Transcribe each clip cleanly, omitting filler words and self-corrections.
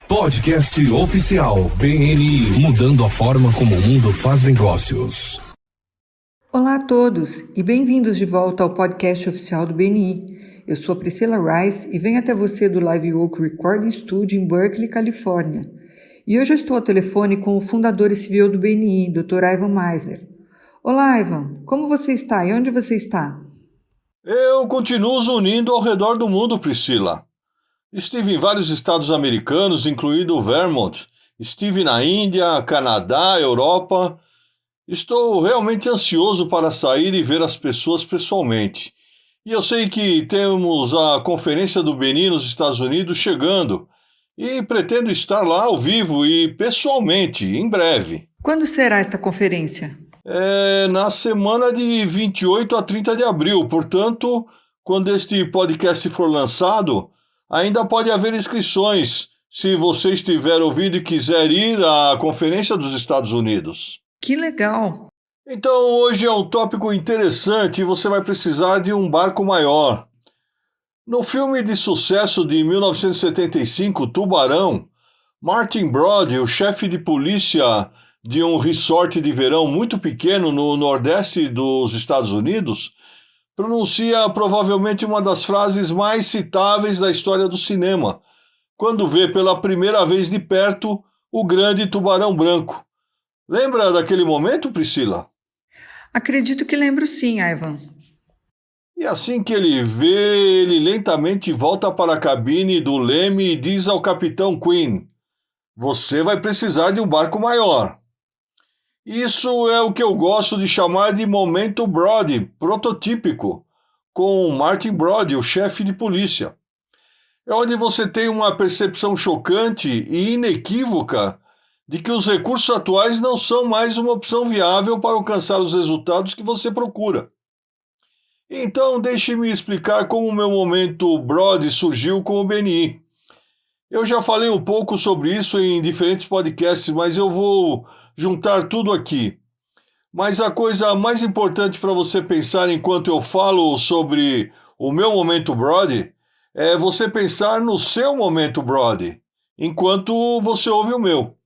Podcast oficial BNI, mudando a forma como o mundo faz negócios. Olá a todos e bem-vindos de volta ao podcast oficial do BNI. Eu sou a Priscila Rice e venho até você do Live Oak Recording Studio em Berkeley, Califórnia. E hoje eu estou ao telefone com o fundador e CEO do BNI, Dr. Ivan Misner. Olá, Ivan, como você está e onde você está? Eu continuo zunindo ao redor do mundo, Priscila. Estive em vários estados americanos, incluindo o Vermont. Estive na Índia, Canadá, Europa. Estou realmente ansioso para sair e ver as pessoas pessoalmente. E eu sei que temos a conferência do BNI nos Estados Unidos chegando. E pretendo estar lá ao vivo e pessoalmente, em breve. Quando será esta conferência? Na semana de 28 a 30 de abril. Portanto, quando este podcast for lançado, ainda pode haver inscrições, se você estiver ouvindo e quiser ir à Conferência dos Estados Unidos. Que legal! Então, hoje é um tópico interessante e você vai precisar de um barco maior. No filme de sucesso de 1975, Tubarão, Martin Brody, o chefe de polícia de um resort de verão muito pequeno no nordeste dos Estados Unidos, pronuncia provavelmente uma das frases mais citáveis da história do cinema, quando vê pela primeira vez de perto o grande tubarão branco. Lembra daquele momento, Priscila? Acredito que lembro sim, Ivan. E assim que ele vê, ele lentamente volta para a cabine do leme e diz ao capitão Quinn: "Você vai precisar de um barco maior." Isso é o que eu gosto de chamar de momento Brody, prototípico, com Martin Brody, o chefe de polícia. É onde você tem uma percepção chocante e inequívoca de que os recursos atuais não são mais uma opção viável para alcançar os resultados que você procura. Então, deixe-me explicar como o meu momento Brody surgiu com o BNI. Eu já falei um pouco sobre isso em diferentes podcasts, mas eu vou juntar tudo aqui. Mas a coisa mais importante para você pensar enquanto eu falo sobre o meu momento Brody é você pensar no seu momento Brody, enquanto você ouve o meu.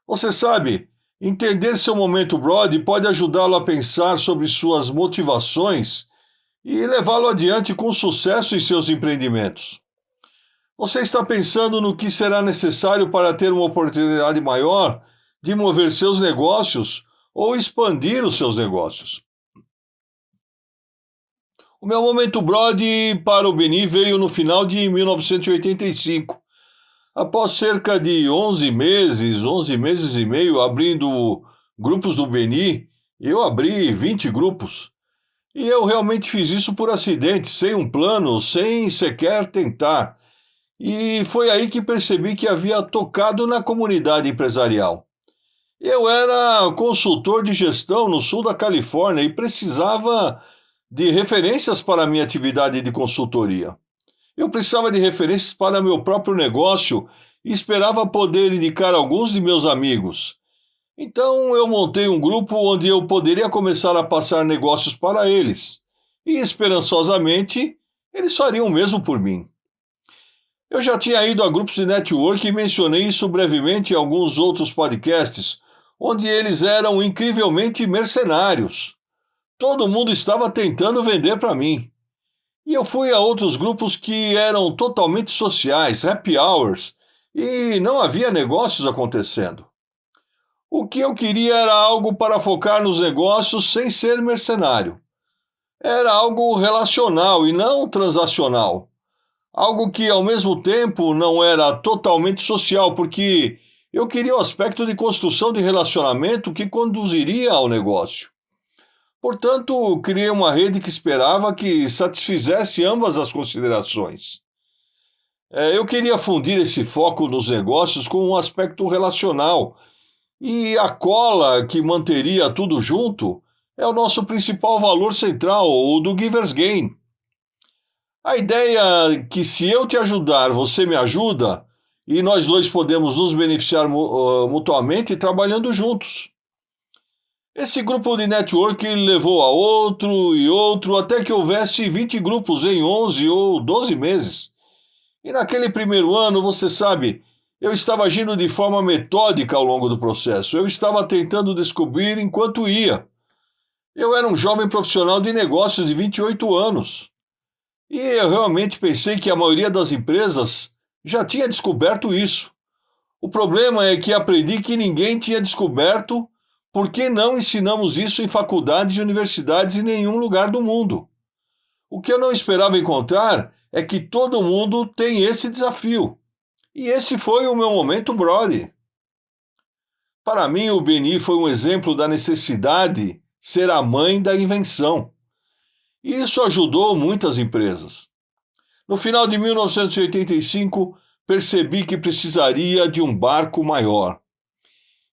Você sabe, entender seu momento Brody pode ajudá-lo a pensar sobre suas motivações e levá-lo adiante com sucesso em seus empreendimentos. Você está pensando no que será necessário para ter uma oportunidade maior de mover seus negócios ou expandir os seus negócios. O meu momento Brody para o BNI veio no final de 1985. Após cerca de 11 meses e meio abrindo grupos do BNI, eu abri 20 grupos. E eu realmente fiz isso por acidente, sem um plano, sem sequer tentar. E foi aí que percebi que havia tocado na comunidade empresarial. Eu era consultor de gestão no sul da Califórnia e precisava de referências para a minha atividade de consultoria. Eu precisava de referências para meu próprio negócio e esperava poder indicar alguns de meus amigos. Então eu montei um grupo onde eu poderia começar a passar negócios para eles. E esperançosamente, eles fariam o mesmo por mim. Eu já tinha ido a grupos de network e mencionei isso brevemente em alguns outros podcasts, onde eles eram incrivelmente mercenários. Todo mundo estava tentando vender para mim. E eu fui a outros grupos que eram totalmente sociais, happy hours, e não havia negócios acontecendo. O que eu queria era algo para focar nos negócios sem ser mercenário. Era algo relacional e não transacional. Algo que, ao mesmo tempo, não era totalmente social, porque eu queria o aspecto de construção de relacionamento que conduziria ao negócio. Portanto, criei uma rede que esperava que satisfizesse ambas as considerações. Eu queria fundir esse foco nos negócios com um aspecto relacional, e a cola que manteria tudo junto é o nosso principal valor central, o do Giver's Gain. A ideia que se eu te ajudar, você me ajuda, e nós dois podemos nos beneficiar mutuamente trabalhando juntos. Esse grupo de network levou a outro e outro, até que houvesse 20 grupos em 11 ou 12 meses. E naquele primeiro ano, você sabe, Eu estava agindo de forma metódica ao longo do processo. Eu estava tentando descobrir enquanto ia. Eu era um jovem profissional de negócios de 28 anos. E eu realmente pensei que a maioria das empresas já tinha descoberto isso. O problema é que aprendi que ninguém tinha descoberto porque não ensinamos isso em faculdades e universidades em nenhum lugar do mundo. O que eu não esperava encontrar é que todo mundo tem esse desafio. E esse foi o meu momento Brody. Para mim, o BNI foi um exemplo da necessidade ser a mãe da invenção. E isso ajudou muitas empresas. No final de 1985, percebi que precisaria de um barco maior.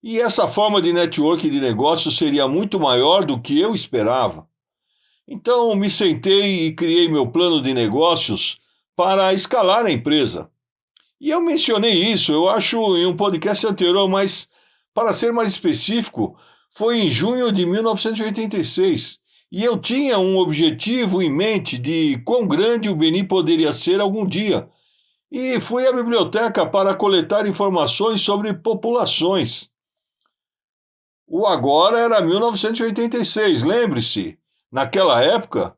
E essa forma de network de negócios seria muito maior do que eu esperava. Então, me sentei e criei meu plano de negócios para escalar a empresa. E eu mencionei isso, eu acho, em um podcast anterior, mas para ser mais específico, foi em junho de 1986. E eu tinha um objetivo em mente de quão grande o Beni poderia ser algum dia. E fui à biblioteca para coletar informações sobre populações. O agora era 1986, lembre-se. Naquela época,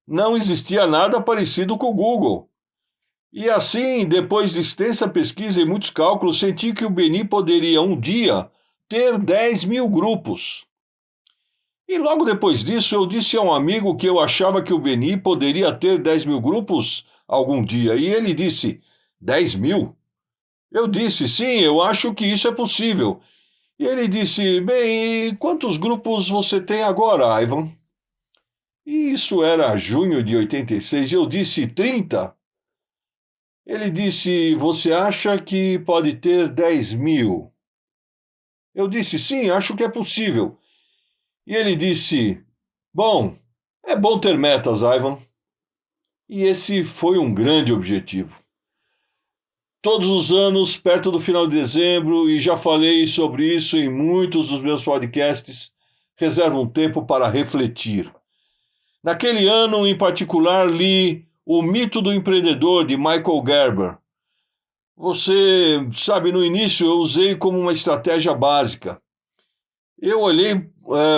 não existia nada parecido com o Google. E assim, depois de extensa pesquisa e muitos cálculos, senti que o Beni poderia um dia ter 10 mil grupos. E logo depois disso, eu disse a um amigo que eu achava que o Beni poderia ter 10 mil grupos algum dia. E ele disse: 10 mil? Eu disse: sim, eu acho que isso é possível. E ele disse: bem, e quantos grupos você tem agora, Ivan? E isso era junho de 86. E eu disse: 30. Ele disse: você acha que pode ter 10 mil? Eu disse: sim, acho que é possível. E ele disse: bom, é bom ter metas, Ivan. E esse foi um grande objetivo. Todos os anos, perto do final de dezembro, e já falei sobre isso em muitos dos meus podcasts, reservo um tempo para refletir. Naquele ano, em particular, li O Mito do Empreendedor, de Michael Gerber. Você sabe, no início eu usei como uma estratégia básica. Eu olhei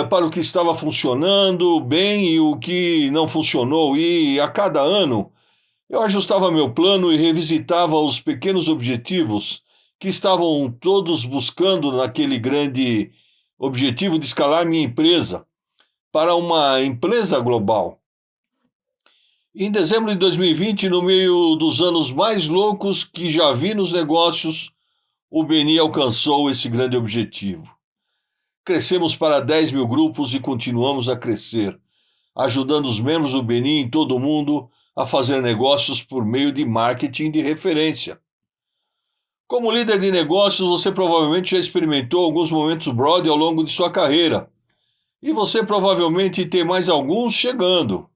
para o que estava funcionando bem e o que não funcionou, e a cada ano eu ajustava meu plano e revisitava os pequenos objetivos que estavam todos buscando naquele grande objetivo de escalar minha empresa para uma empresa global. Em dezembro de 2020, no meio dos anos mais loucos que já vi nos negócios, o Beni alcançou esse grande objetivo. Crescemos para 10 mil grupos e continuamos a crescer, ajudando os membros do Beni em todo o mundo a fazer negócios por meio de marketing de referência. Como líder de negócios, você provavelmente já experimentou alguns momentos Brody ao longo de sua carreira, e você provavelmente tem mais alguns chegando.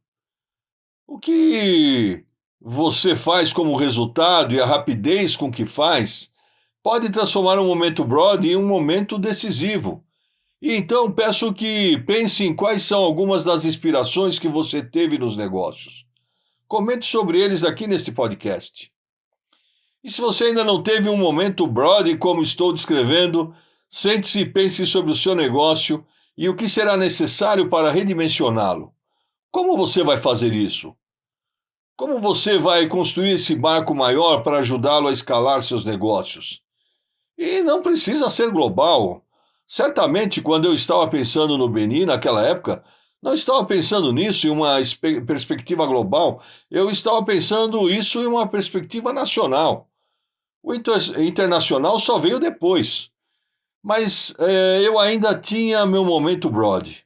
O que você faz como resultado e a rapidez com que faz pode transformar um momento Brody em um momento decisivo. E então peço que pense em quais são algumas das inspirações que você teve nos negócios. Comente sobre eles aqui neste podcast. E se você ainda não teve um momento Brody como estou descrevendo, sente-se e pense sobre o seu negócio e o que será necessário para redimensioná-lo. Como você vai fazer isso? Como você vai construir esse barco maior para ajudá-lo a escalar seus negócios? E não precisa ser global. Certamente, quando eu estava pensando no Beni naquela época, não estava pensando nisso em uma perspectiva global, eu estava pensando isso em uma perspectiva nacional. O internacional só veio depois. Mas eu ainda tinha meu momento Brody.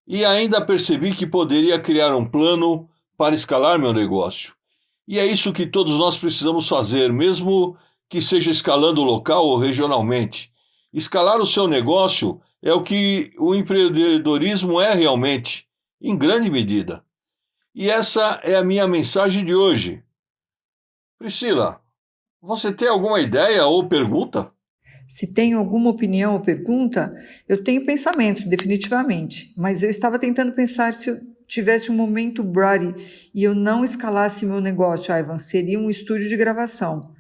E ainda percebi que poderia criar um plano para escalar meu negócio. E é isso que todos nós precisamos fazer, mesmo que seja escalando local ou regionalmente. Escalar o seu negócio é o que o empreendedorismo é realmente, em grande medida. E essa é a minha mensagem de hoje. Priscila, você tem alguma ideia ou pergunta? Se tem alguma opinião ou pergunta, eu tenho pensamentos, definitivamente, mas eu estava tentando pensar se eu tivesse um momento Brody e eu não escalasse meu negócio, Ivan, seria um estúdio de gravação.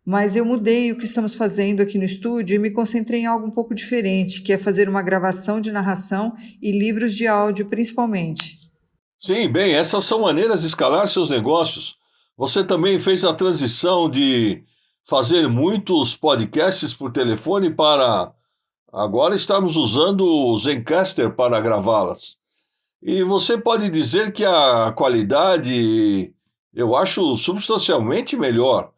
Mas eu mudei o que estamos fazendo aqui no estúdio e me concentrei em algo um pouco diferente, que é fazer uma gravação de narração e livros de áudio principalmente. Sim, bem, essas são maneiras de escalar seus negócios. Você também fez a transição de fazer muitos podcasts por telefone para agora estarmos usando o Zencastr para gravá-las. E você pode dizer que a qualidade eu acho substancialmente melhor.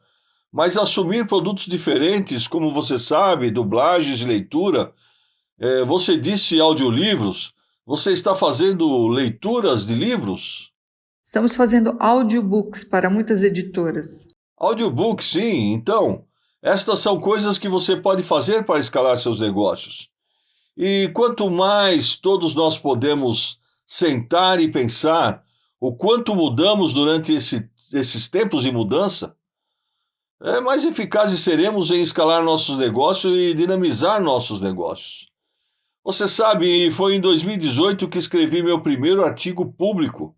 Mas assumir produtos diferentes, como você sabe, dublagens e leitura, você disse audiolivros, você está fazendo leituras de livros? Estamos fazendo audiobooks para muitas editoras. Audiobook, sim, então, estas são coisas que você pode fazer para escalar seus negócios. E quanto mais todos nós podemos sentar e pensar o quanto mudamos durante esses tempos de mudança, mais eficazes seremos em escalar nossos negócios e dinamizar nossos negócios. Você sabe, foi em 2018 que escrevi meu primeiro artigo público.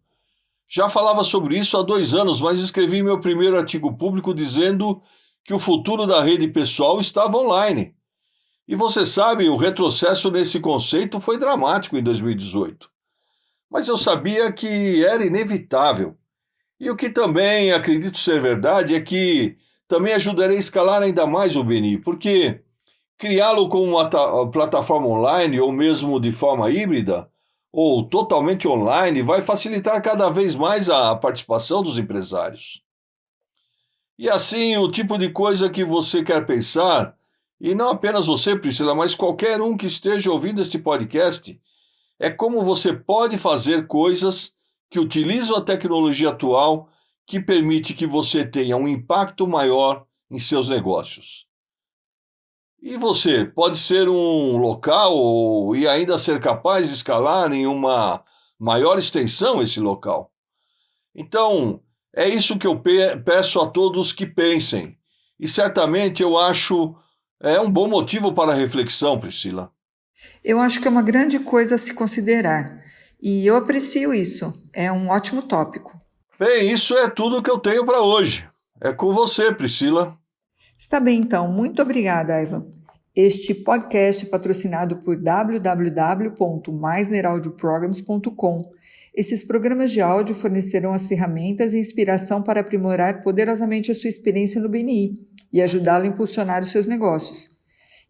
Já falava sobre isso há 2 anos, mas escrevi meu primeiro artigo público dizendo que o futuro da rede pessoal estava online. E você sabe, o retrocesso nesse conceito foi dramático em 2018. Mas eu sabia que era inevitável. E o que também acredito ser verdade é que também ajudarei a escalar ainda mais o BNI, porque criá-lo como uma plataforma online ou mesmo de forma híbrida ou totalmente online vai facilitar cada vez mais a participação dos empresários. E assim, o tipo de coisa que você quer pensar, e não apenas você, Priscila, mas qualquer um que esteja ouvindo este podcast, é como você pode fazer coisas que utilizam a tecnologia atual que permite que você tenha um impacto maior em seus negócios. E você pode ser um local e ainda ser capaz de escalar em uma maior extensão esse local. Então, é isso que eu peço a todos que pensem. E certamente eu acho um bom motivo para reflexão, Priscila. Eu acho que é uma grande coisa a se considerar e eu aprecio isso. É um ótimo tópico. Bem, isso é tudo que eu tenho para hoje. É com você, Priscila. Está bem, então. Muito obrigada, Ivan. Este podcast é patrocinado por www.maisneraudioprograms.com. Esses programas de áudio fornecerão as ferramentas e inspiração para aprimorar poderosamente a sua experiência no BNI e ajudá-lo a impulsionar os seus negócios.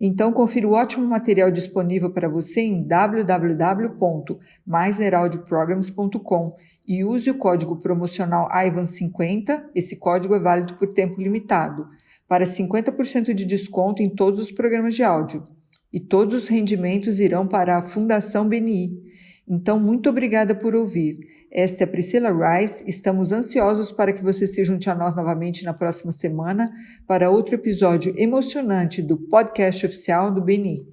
Então, confira o ótimo material disponível para você em www.maisneraudioprograms.com e use o código promocional IVAN50, esse código é válido por tempo limitado, para 50% de desconto em todos os programas de áudio. E todos os rendimentos irão para a Fundação BNI. Então, muito obrigada por ouvir. Esta é a Priscila Rice, estamos ansiosos para que você se junte a nós novamente na próxima semana para outro episódio emocionante do podcast oficial do BNI.